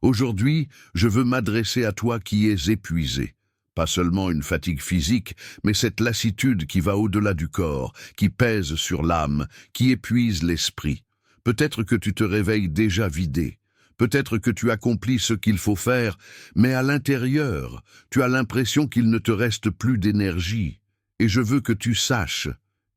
Aujourd'hui, je veux m'adresser à toi qui es épuisé. Pas seulement une fatigue physique, mais cette lassitude qui va au-delà du corps, qui pèse sur l'âme, qui épuise l'esprit. Peut-être que tu te réveilles déjà vidé. Peut-être que tu accomplis ce qu'il faut faire, mais à l'intérieur, tu as l'impression qu'il ne te reste plus d'énergie. Et je veux que tu saches,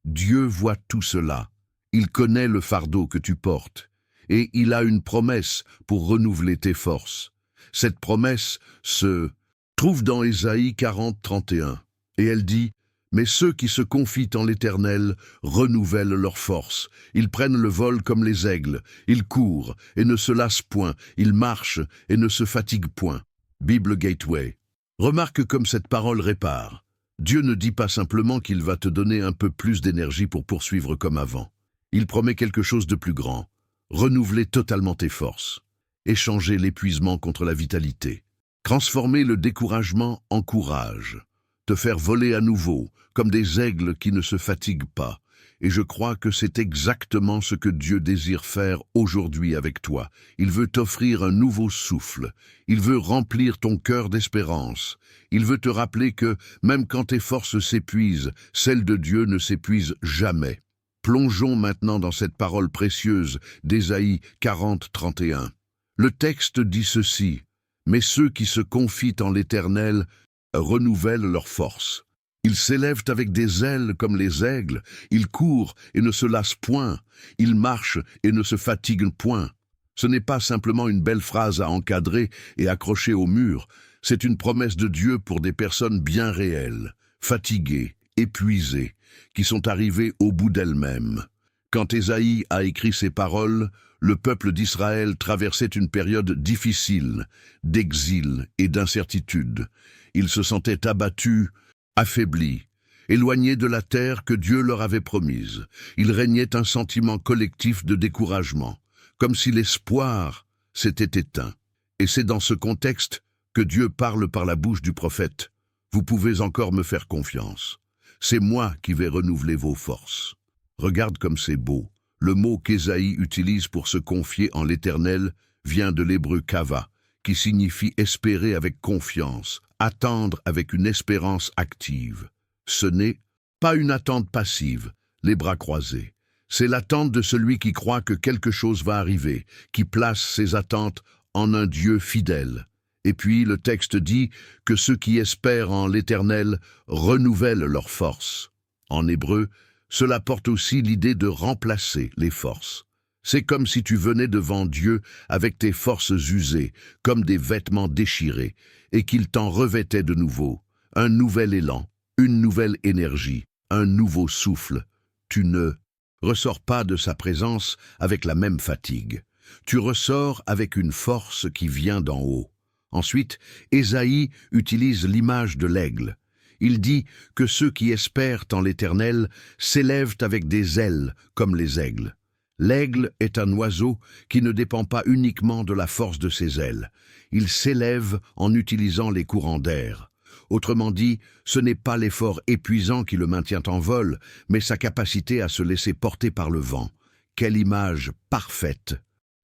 Dieu voit tout cela. Il connaît le fardeau que tu portes. Et il a une promesse pour renouveler tes forces. Cette promesse se trouve dans Ésaïe 40, 31. Et elle dit « Mais ceux qui se confient en l'Éternel renouvellent leurs forces. Ils prennent le vol comme les aigles. Ils courent et ne se lassent point. Ils marchent et ne se fatiguent point. » Bible Gateway. Remarque comme cette parole répare. Dieu ne dit pas simplement qu'il va te donner un peu plus d'énergie pour poursuivre comme avant. Il promet quelque chose de plus grand. Renouveler totalement tes forces. Échanger l'épuisement contre la vitalité. Transformer le découragement en courage. Te faire voler à nouveau, comme des aigles qui ne se fatiguent pas. Et je crois que c'est exactement ce que Dieu désire faire aujourd'hui avec toi. Il veut t'offrir un nouveau souffle. Il veut remplir ton cœur d'espérance. Il veut te rappeler que, même quand tes forces s'épuisent, celles de Dieu ne s'épuisent jamais. Plongeons maintenant dans cette parole précieuse d'Ésaïe 40, 31. Le texte dit ceci. « Mais ceux qui se confient en l'Éternel renouvellent leurs forces. Ils s'élèvent avec des ailes comme les aigles, ils courent et ne se lassent point, ils marchent et ne se fatiguent point. » Ce n'est pas simplement une belle phrase à encadrer et accrocher au mur, c'est une promesse de Dieu pour des personnes bien réelles, fatiguées, épuisées, qui sont arrivées au bout d'elles-mêmes. Quand Ésaïe a écrit ces paroles, le peuple d'Israël traversait une période difficile, d'exil et d'incertitude. Ils se sentaient abattus, affaiblis, éloignés de la terre que Dieu leur avait promise. Il régnait un sentiment collectif de découragement, comme si l'espoir s'était éteint. Et c'est dans ce contexte que Dieu parle par la bouche du prophète. « Vous pouvez encore me faire confiance. C'est moi qui vais renouveler vos forces. » Regarde comme c'est beau. Le mot qu'Ésaïe utilise pour se confier en l'Éternel vient de l'hébreu kava, qui signifie espérer avec confiance, attendre avec une espérance active. Ce n'est pas une attente passive, les bras croisés. C'est l'attente de celui qui croit que quelque chose va arriver, qui place ses attentes en un Dieu fidèle. Et puis le texte dit que ceux qui espèrent en l'Éternel renouvellent leurs forces. En hébreu, cela porte aussi l'idée de remplacer les forces. C'est comme si tu venais devant Dieu avec tes forces usées, comme des vêtements déchirés, et qu'il t'en revêtait de nouveau. Un nouvel élan, une nouvelle énergie, un nouveau souffle. Tu ne ressors pas de sa présence avec la même fatigue. Tu ressors avec une force qui vient d'en haut. Ensuite, Ésaïe utilise l'image de l'aigle. Il dit que ceux qui espèrent en l'Éternel s'élèvent avec des ailes comme les aigles. L'aigle est un oiseau qui ne dépend pas uniquement de la force de ses ailes. Il s'élève en utilisant les courants d'air. Autrement dit, ce n'est pas l'effort épuisant qui le maintient en vol, mais sa capacité à se laisser porter par le vent. Quelle image parfaite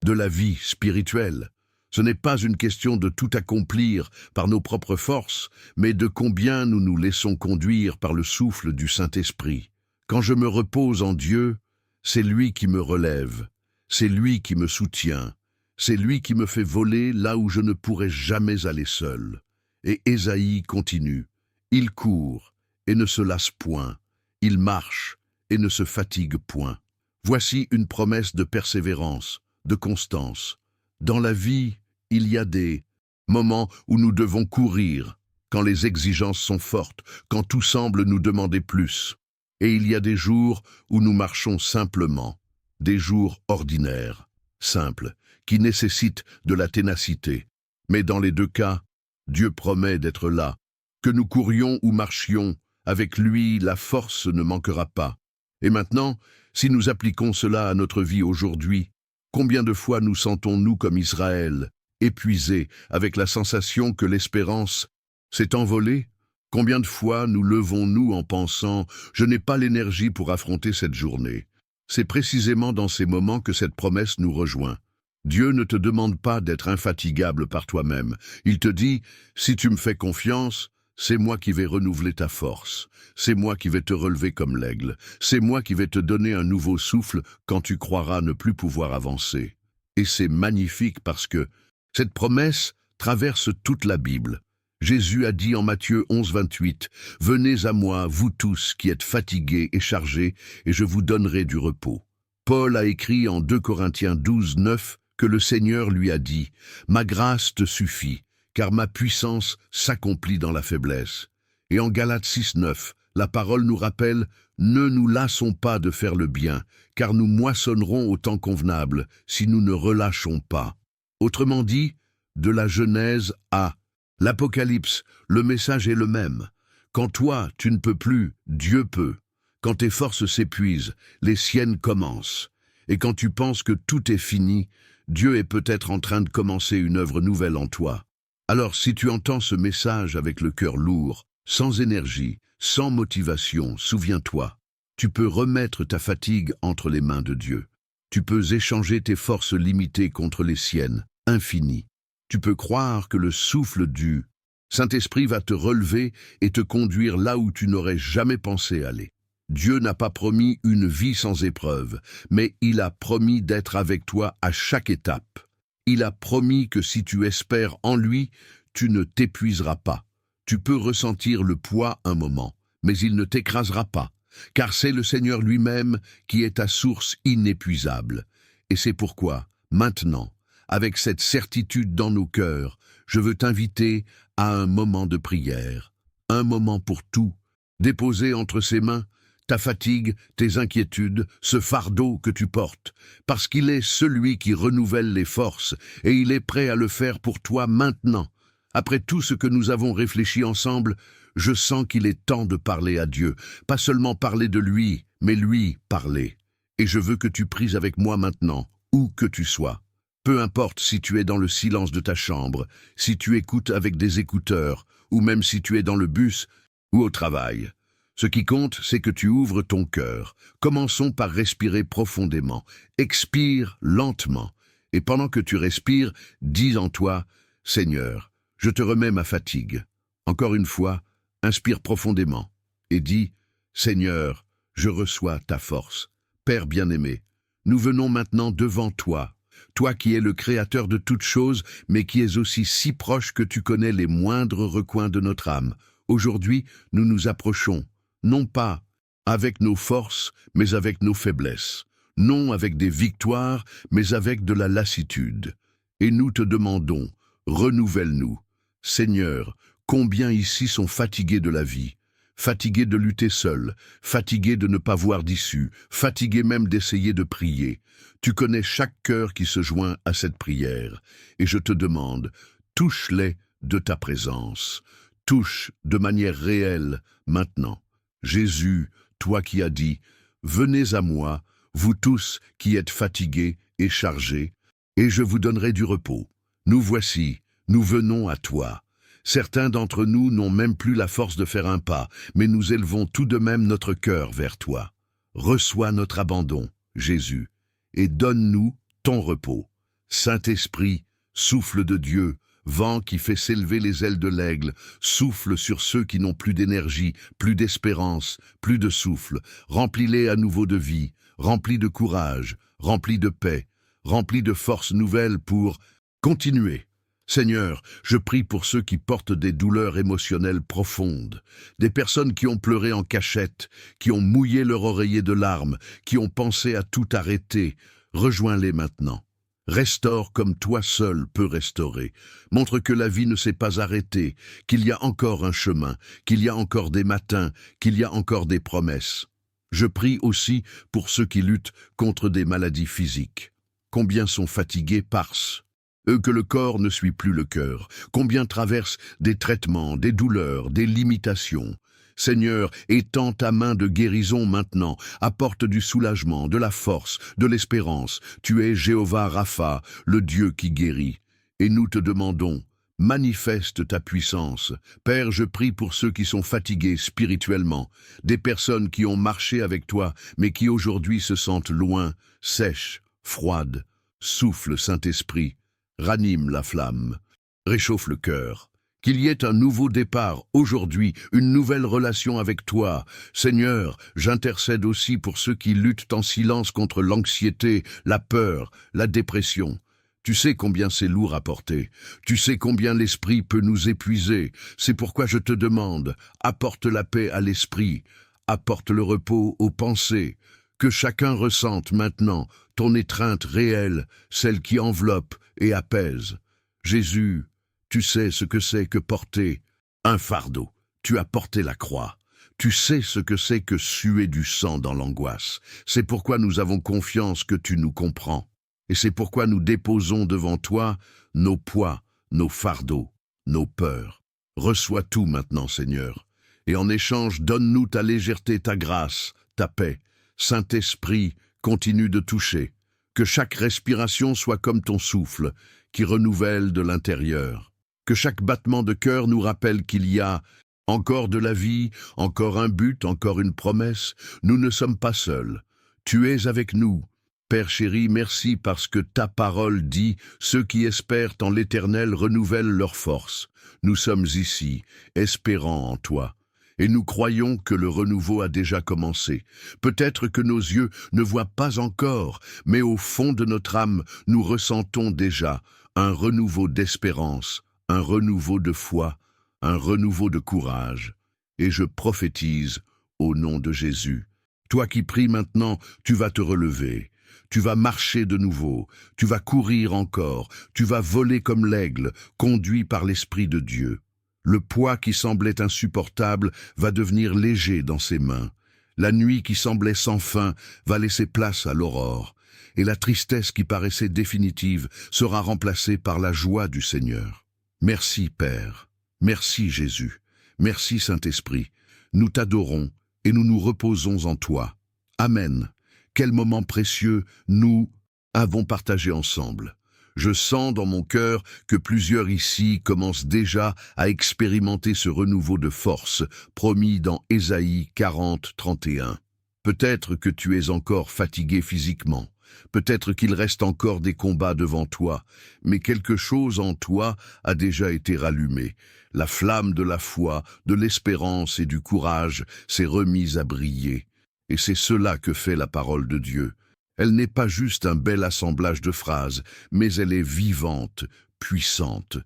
de la vie spirituelle! Ce n'est pas une question de tout accomplir par nos propres forces, mais de combien nous nous laissons conduire par le souffle du Saint-Esprit. Quand je me repose en Dieu, c'est lui qui me relève, c'est lui qui me soutient, c'est lui qui me fait voler là où je ne pourrais jamais aller seul. Et Ésaïe continue, « Il court et ne se lasse point, il marche et ne se fatigue point. » Voici une promesse de persévérance, de constance. Dans la vie, il y a des moments où nous devons courir, quand les exigences sont fortes, quand tout semble nous demander plus. Et il y a des jours où nous marchons simplement, des jours ordinaires, simples, qui nécessitent de la ténacité. Mais dans les deux cas, Dieu promet d'être là. Que nous courions ou marchions, avec lui, la force ne manquera pas. Et maintenant, si nous appliquons cela à notre vie aujourd'hui, combien de fois nous sentons-nous comme Israël, épuisés, avec la sensation que l'espérance s'est envolée? Combien de fois nous levons-nous en pensant « Je n'ai pas l'énergie pour affronter cette journée ». C'est précisément dans ces moments que cette promesse nous rejoint. Dieu ne te demande pas d'être infatigable par toi-même. Il te dit, si tu me fais confiance, c'est moi qui vais renouveler ta force. C'est moi qui vais te relever comme l'aigle. C'est moi qui vais te donner un nouveau souffle quand tu croiras ne plus pouvoir avancer. Et c'est magnifique parce que cette promesse traverse toute la Bible. Jésus a dit en Matthieu 11, 28, « Venez à moi, vous tous qui êtes fatigués et chargés, et je vous donnerai du repos. » Paul a écrit en 2 Corinthiens 12, 9 que le Seigneur lui a dit, « Ma grâce te suffit, car ma puissance s'accomplit dans la faiblesse. » Et en Galates 6, 9, la parole nous rappelle, « Ne nous lassons pas de faire le bien, car nous moissonnerons au temps convenable si nous ne relâchons pas. » Autrement dit, de la Genèse à l'Apocalypse, le message est le même. Quand toi, tu ne peux plus, Dieu peut. Quand tes forces s'épuisent, les siennes commencent. Et quand tu penses que tout est fini, Dieu est peut-être en train de commencer une œuvre nouvelle en toi. Alors si tu entends ce message avec le cœur lourd, sans énergie, sans motivation, souviens-toi, tu peux remettre ta fatigue entre les mains de Dieu. Tu peux échanger tes forces limitées contre les siennes, infinies. Tu peux croire que le souffle du Saint-Esprit va te relever et te conduire là où tu n'aurais jamais pensé aller. Dieu n'a pas promis une vie sans épreuve, mais il a promis d'être avec toi à chaque étape. Il a promis que si tu espères en lui, tu ne t'épuiseras pas. Tu peux ressentir le poids un moment, mais il ne t'écrasera pas, car c'est le Seigneur lui-même qui est ta source inépuisable. Et c'est pourquoi, maintenant, avec cette certitude dans nos cœurs, je veux t'inviter à un moment de prière, un moment pour tout, déposer entre ses mains ta fatigue, tes inquiétudes, ce fardeau que tu portes, parce qu'il est celui qui renouvelle les forces, et il est prêt à le faire pour toi maintenant. Après tout ce que nous avons réfléchi ensemble, je sens qu'il est temps de parler à Dieu, pas seulement parler de lui, mais lui parler. Et je veux que tu pries avec moi maintenant, où que tu sois. Peu importe si tu es dans le silence de ta chambre, si tu écoutes avec des écouteurs, ou même si tu es dans le bus ou au travail. Ce qui compte, c'est que tu ouvres ton cœur. Commençons par respirer profondément. Expire lentement. Et pendant que tu respires, dis en toi, « Seigneur, je te remets ma fatigue. » Encore une fois, inspire profondément et dis, « Seigneur, je reçois ta force. » Père bien-aimé, nous venons maintenant devant toi. Toi qui es le créateur de toutes choses, mais qui es aussi si proche que tu connais les moindres recoins de notre âme. Aujourd'hui, nous nous approchons, non pas avec nos forces, mais avec nos faiblesses, non avec des victoires, mais avec de la lassitude. Et nous te demandons, renouvelle-nous. Seigneur, combien ici sont fatigués de la vie, fatigués de lutter seuls, fatigués de ne pas voir d'issue, fatigués même d'essayer de prier. Tu connais chaque cœur qui se joint à cette prière, et je te demande, touche-les de ta présence, touche de manière réelle maintenant. Jésus, toi qui as dit, « Venez à moi, vous tous qui êtes fatigués et chargés, et je vous donnerai du repos. » Nous voici, nous venons à toi. Certains d'entre nous n'ont même plus la force de faire un pas, mais nous élevons tout de même notre cœur vers toi. Reçois notre abandon, Jésus, et donne-nous ton repos. Saint-Esprit, souffle de Dieu, vent qui fait s'élever les ailes de l'aigle, souffle sur ceux qui n'ont plus d'énergie, plus d'espérance, plus de souffle. Remplis-les à nouveau de vie, remplis de courage, remplis de paix, remplis de force nouvelle pour continuer. Seigneur, je prie pour ceux qui portent des douleurs émotionnelles profondes, des personnes qui ont pleuré en cachette, qui ont mouillé leur oreiller de larmes, qui ont pensé à tout arrêter. Rejoins-les maintenant. Restaure comme toi seul peux restaurer. Montre que la vie ne s'est pas arrêtée, qu'il y a encore un chemin, qu'il y a encore des matins, qu'il y a encore des promesses. Je prie aussi pour ceux qui luttent contre des maladies physiques. Combien sont fatigués parce eux que le corps ne suit plus le cœur, combien traversent des traitements, des douleurs, des limitations. Seigneur, étends ta main de guérison maintenant, apporte du soulagement, de la force, de l'espérance. Tu es Jéhovah Rapha, le Dieu qui guérit. Et nous te demandons, manifeste ta puissance. Père, je prie pour ceux qui sont fatigués spirituellement, des personnes qui ont marché avec toi, mais qui aujourd'hui se sentent loin, sèches, froides. Souffle, Saint-Esprit, ranime la flamme, réchauffe le cœur. Qu'il y ait un nouveau départ, aujourd'hui, une nouvelle relation avec toi. Seigneur, j'intercède aussi pour ceux qui luttent en silence contre l'anxiété, la peur, la dépression. Tu sais combien c'est lourd à porter. Tu sais combien l'esprit peut nous épuiser. C'est pourquoi je te demande, apporte la paix à l'esprit, apporte le repos aux pensées. Que chacun ressente maintenant ton étreinte réelle, celle qui enveloppe et apaise. Jésus, tu sais ce que c'est que porter un fardeau. Tu as porté la croix. Tu sais ce que c'est que suer du sang dans l'angoisse. C'est pourquoi nous avons confiance que tu nous comprends. Et c'est pourquoi nous déposons devant toi nos poids, nos fardeaux, nos peurs. Reçois tout maintenant, Seigneur. Et en échange, donne-nous ta légèreté, ta grâce, ta paix. Saint-Esprit, continue de toucher. Que chaque respiration soit comme ton souffle, qui renouvelle de l'intérieur. Que chaque battement de cœur nous rappelle qu'il y a encore de la vie, encore un but, encore une promesse. Nous ne sommes pas seuls. Tu es avec nous. Père chéri, merci parce que ta parole dit « Ceux qui espèrent en l'Éternel renouvellent leur force ». Nous sommes ici, espérant en toi. Et nous croyons que le renouveau a déjà commencé. Peut-être que nos yeux ne voient pas encore, mais au fond de notre âme, nous ressentons déjà un renouveau d'espérance, un renouveau de foi, un renouveau de courage. Et je prophétise au nom de Jésus. Toi qui pries maintenant, tu vas te relever. Tu vas marcher de nouveau, tu vas courir encore, tu vas voler comme l'aigle, conduit par l'Esprit de Dieu. Le poids qui semblait insupportable va devenir léger dans ses mains. La nuit qui semblait sans fin va laisser place à l'aurore. Et la tristesse qui paraissait définitive sera remplacée par la joie du Seigneur. Merci Père, merci Jésus, merci Saint-Esprit. Nous t'adorons et nous nous reposons en toi. Amen. Quel moment précieux nous avons partagé ensemble. Je sens dans mon cœur que plusieurs ici commencent déjà à expérimenter ce renouveau de force promis dans Ésaïe 40, 31. Peut-être que tu es encore fatigué physiquement, peut-être qu'il reste encore des combats devant toi, mais quelque chose en toi a déjà été rallumé. La flamme de la foi, de l'espérance et du courage s'est remise à briller. Et c'est cela que fait la parole de Dieu. Elle n'est pas juste un bel assemblage de phrases, mais elle est vivante, puissante.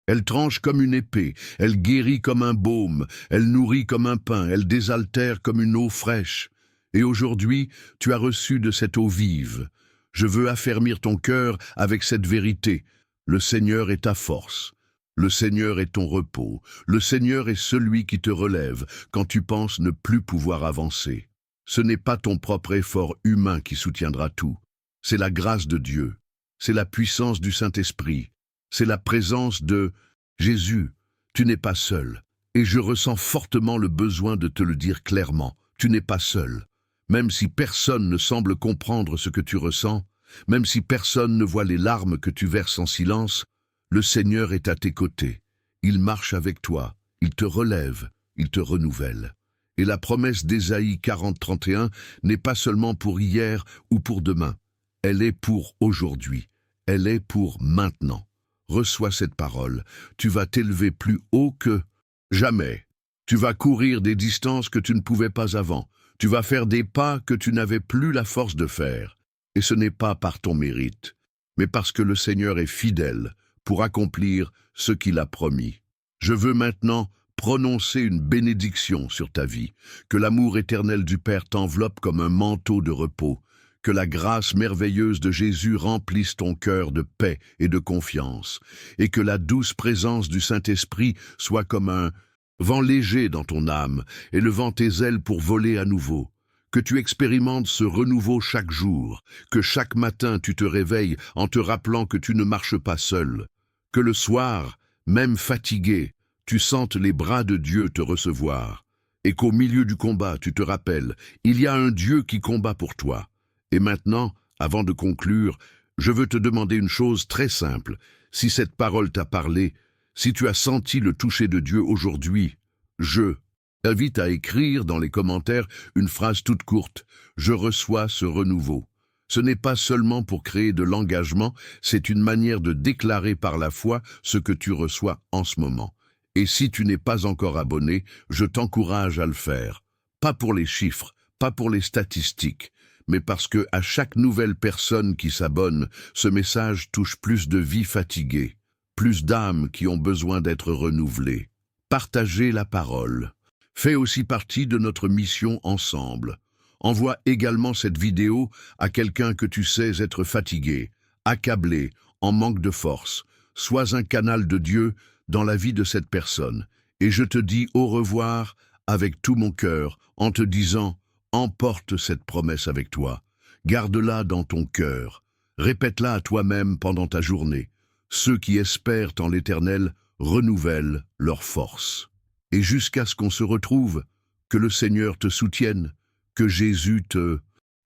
Elle tranche comme une épée, elle guérit comme un baume, elle nourrit comme un pain, elle désaltère comme une eau fraîche. Et aujourd'hui, tu as reçu de cette eau vive. Je veux affermir ton cœur avec cette vérité. Le Seigneur est ta force. Le Seigneur est ton repos. Le Seigneur est celui qui te relève quand tu penses ne plus pouvoir avancer. Ce n'est pas ton propre effort humain qui soutiendra tout. C'est la grâce de Dieu. C'est la puissance du Saint-Esprit. C'est la présence de Jésus. Tu n'es pas seul. Et je ressens fortement le besoin de te le dire clairement. Tu n'es pas seul. Même si personne ne semble comprendre ce que tu ressens, même si personne ne voit les larmes que tu verses en silence, le Seigneur est à tes côtés. Il marche avec toi. Il te relève. Il te renouvelle. Et la promesse d'Ésaïe 40, 31 n'est pas seulement pour hier ou pour demain. Elle est pour aujourd'hui. Elle est pour maintenant. Reçois cette parole. Tu vas t'élever plus haut que jamais. Tu vas courir des distances que tu ne pouvais pas avant. Tu vas faire des pas que tu n'avais plus la force de faire. Et ce n'est pas par ton mérite, mais parce que le Seigneur est fidèle pour accomplir ce qu'il a promis. Je veux maintenant prononcer une bénédiction sur ta vie, que l'amour éternel du Père t'enveloppe comme un manteau de repos, que la grâce merveilleuse de Jésus remplisse ton cœur de paix et de confiance, et que la douce présence du Saint-Esprit soit comme un vent léger dans ton âme, élevant tes ailes pour voler à nouveau. Que tu expérimentes ce renouveau chaque jour, que chaque matin tu te réveilles en te rappelant que tu ne marches pas seul, que le soir, même fatigué, tu sentes les bras de Dieu te recevoir, et qu'au milieu du combat, tu te rappelles, il y a un Dieu qui combat pour toi. Et maintenant, avant de conclure, je veux te demander une chose très simple. Si cette parole t'a parlé, si tu as senti le toucher de Dieu aujourd'hui, je t'invite à écrire dans les commentaires une phrase toute courte. Je reçois ce renouveau. Ce n'est pas seulement pour créer de l'engagement, c'est une manière de déclarer par la foi ce que tu reçois en ce moment. Et si tu n'es pas encore abonné, je t'encourage à le faire. Pas pour les chiffres, pas pour les statistiques, mais parce que à chaque nouvelle personne qui s'abonne, ce message touche plus de vies fatiguées, plus d'âmes qui ont besoin d'être renouvelées. Partagez la parole. Fais aussi partie de notre mission ensemble. Envoie également cette vidéo à quelqu'un que tu sais être fatigué, accablé, en manque de force. Sois un canal de Dieu dans la vie de cette personne. Et je te dis au revoir avec tout mon cœur en te disant « Emporte cette promesse avec toi. Garde-la dans ton cœur. Répète-la à toi-même pendant ta journée. Ceux qui espèrent en l'Éternel renouvellent leur force. » Et jusqu'à ce qu'on se retrouve, que le Seigneur te soutienne, que Jésus te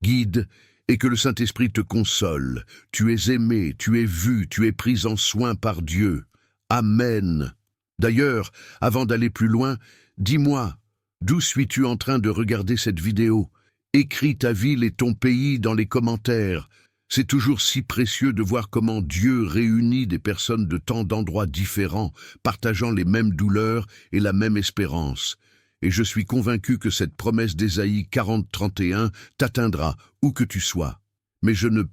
guide et que le Saint-Esprit te console. Tu es aimé, tu es vu, tu es pris en soin par Dieu. Amen. D'ailleurs, avant d'aller plus loin, dis-moi, d'où suis-tu en train de regarder cette vidéo? Écris ta ville et ton pays dans les commentaires. C'est toujours si précieux de voir comment Dieu réunit des personnes de tant d'endroits différents, partageant les mêmes douleurs et la même espérance. Et je suis convaincu que cette promesse d'Ésaïe 40:31 t'atteindra, où que tu sois. Mais je ne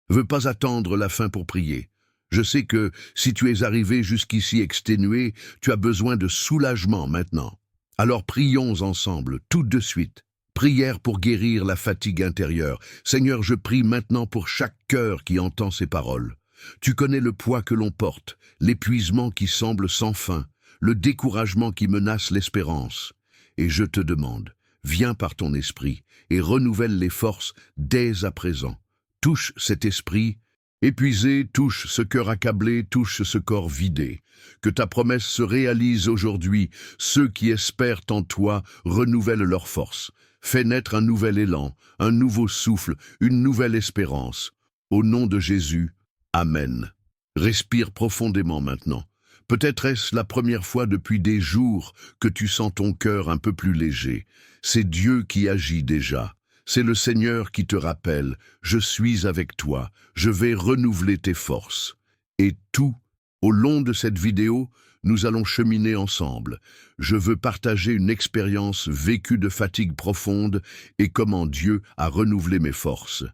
veux pas attendre la fin pour prier. Je sais que si tu es arrivé jusqu'ici exténué, tu as besoin de soulagement maintenant. Alors prions ensemble, tout de suite. Prière pour guérir la fatigue intérieure. Seigneur, je prie maintenant pour chaque cœur qui entend ces paroles. Tu connais le poids que l'on porte, l'épuisement qui semble sans fin, le découragement qui menace l'espérance. Et je te demande, viens par ton esprit et renouvelle les forces dès à présent. Touche cet esprit épuisé, touche ce cœur accablé, touche ce corps vidé. Que ta promesse se réalise aujourd'hui. Ceux qui espèrent en toi renouvellent leurs forces. Fais naître un nouvel élan, un nouveau souffle, une nouvelle espérance. Au nom de Jésus, Amen. Respire profondément maintenant. Peut-être est-ce la première fois depuis des jours que tu sens ton cœur un peu plus léger. C'est Dieu qui agit déjà. C'est le Seigneur qui te rappelle « Je suis avec toi, je vais renouveler tes forces ». Et tout, au long de cette vidéo, nous allons cheminer ensemble. Je veux partager une expérience vécue de fatigue profonde et comment Dieu a renouvelé mes forces.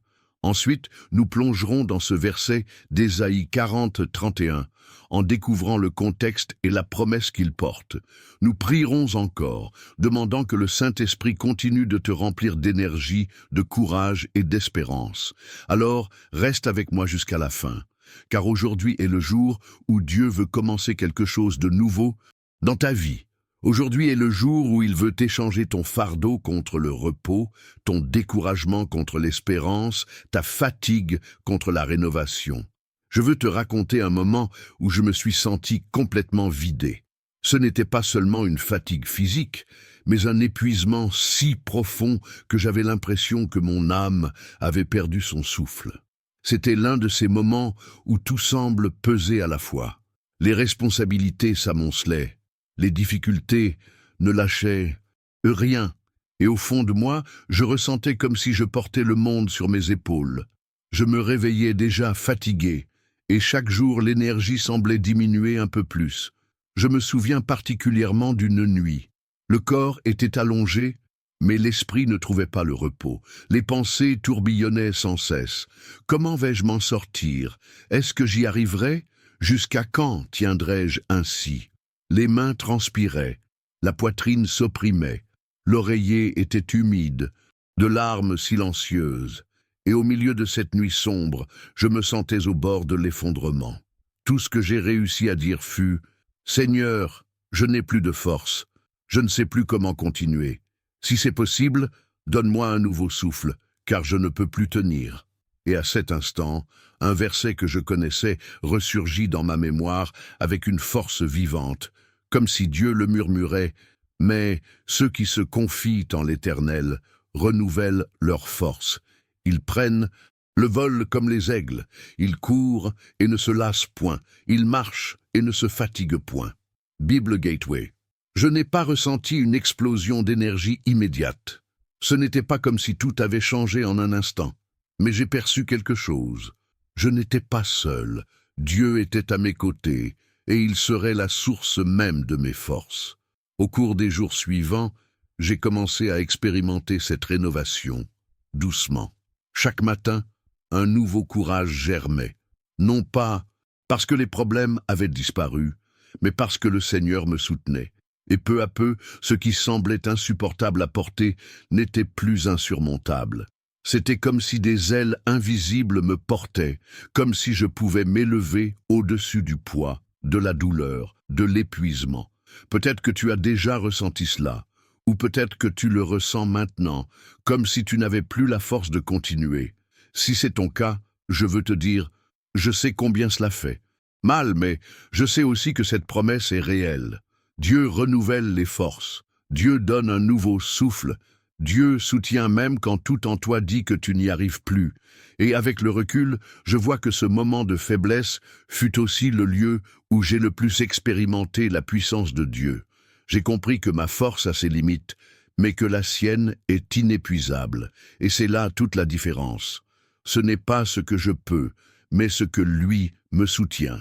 Ensuite, nous plongerons dans ce verset d'Ésaïe 40:31, en découvrant le contexte et la promesse qu'il porte. Nous prierons encore, demandant que le Saint-Esprit continue de te remplir d'énergie, de courage et d'espérance. Alors, reste avec moi jusqu'à la fin, car aujourd'hui est le jour où Dieu veut commencer quelque chose de nouveau dans ta vie. Aujourd'hui est le jour où il veut échanger ton fardeau contre le repos, ton découragement contre l'espérance, ta fatigue contre la rénovation. Je veux te raconter un moment où je me suis senti complètement vidé. Ce n'était pas seulement une fatigue physique, mais un épuisement si profond que j'avais l'impression que mon âme avait perdu son souffle. C'était l'un de ces moments où tout semble peser à la fois. Les responsabilités s'amoncelaient. Les difficultés ne lâchaient rien, et au fond de moi, je ressentais comme si je portais le monde sur mes épaules. Je me réveillais déjà fatigué, et chaque jour l'énergie semblait diminuer un peu plus. Je me souviens particulièrement d'une nuit. Le corps était allongé, mais l'esprit ne trouvait pas le repos. Les pensées tourbillonnaient sans cesse. Comment vais-je m'en sortir? Est-ce que j'y arriverai? Jusqu'à quand tiendrai-je ainsi? Les mains transpiraient, la poitrine s'opprimait, l'oreiller était humide, de larmes silencieuses, et au milieu de cette nuit sombre, je me sentais au bord de l'effondrement. Tout ce que j'ai réussi à dire fut « Seigneur, je n'ai plus de force, je ne sais plus comment continuer. Si c'est possible, donne-moi un nouveau souffle, car je ne peux plus tenir. » Et à cet instant, un verset que je connaissais ressurgit dans ma mémoire avec une force vivante, comme si Dieu le murmurait, « Mais ceux qui se confient en l'Éternel renouvellent leur force. Ils prennent le vol comme les aigles, ils courent et ne se lassent point, ils marchent et ne se fatiguent point. » Bible Gateway. Je n'ai pas ressenti une explosion d'énergie immédiate. Ce n'était pas comme si tout avait changé en un instant. Mais j'ai perçu quelque chose. Je n'étais pas seul. Dieu était à mes côtés, et il serait la source même de mes forces. Au cours des jours suivants, j'ai commencé à expérimenter cette rénovation, doucement. Chaque matin, un nouveau courage germait. Non pas parce que les problèmes avaient disparu, mais parce que le Seigneur me soutenait. Et peu à peu, ce qui semblait insupportable à porter n'était plus insurmontable. C'était comme si des ailes invisibles me portaient, comme si je pouvais m'élever au-dessus du poids, de la douleur, de l'épuisement. Peut-être que tu as déjà ressenti cela, ou peut-être que tu le ressens maintenant, comme si tu n'avais plus la force de continuer. Si c'est ton cas, je veux te dire, je sais combien cela fait mal, mais je sais aussi que cette promesse est réelle. Dieu renouvelle les forces, Dieu donne un nouveau souffle, Dieu soutient même quand tout en toi dit que tu n'y arrives plus. Et avec le recul, je vois que ce moment de faiblesse fut aussi le lieu où j'ai le plus expérimenté la puissance de Dieu. J'ai compris que ma force a ses limites, mais que la sienne est inépuisable. Et c'est là toute la différence. Ce n'est pas ce que je peux, mais ce que lui me soutient.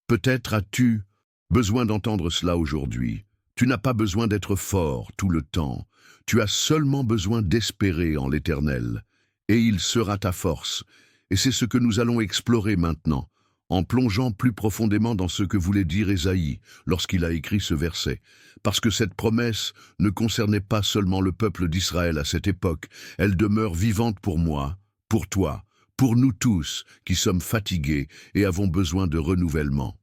Peut-être as-tu besoin d'entendre cela aujourd'hui. Tu n'as pas besoin d'être fort tout le temps. Tu as seulement besoin d'espérer en l'Éternel. Et il sera ta force. Et c'est ce que nous allons explorer maintenant, en plongeant plus profondément dans ce que voulait dire Ésaïe lorsqu'il a écrit ce verset. Parce que cette promesse ne concernait pas seulement le peuple d'Israël à cette époque, elle demeure vivante pour moi, pour toi, pour nous tous qui sommes fatigués et avons besoin de renouvellement.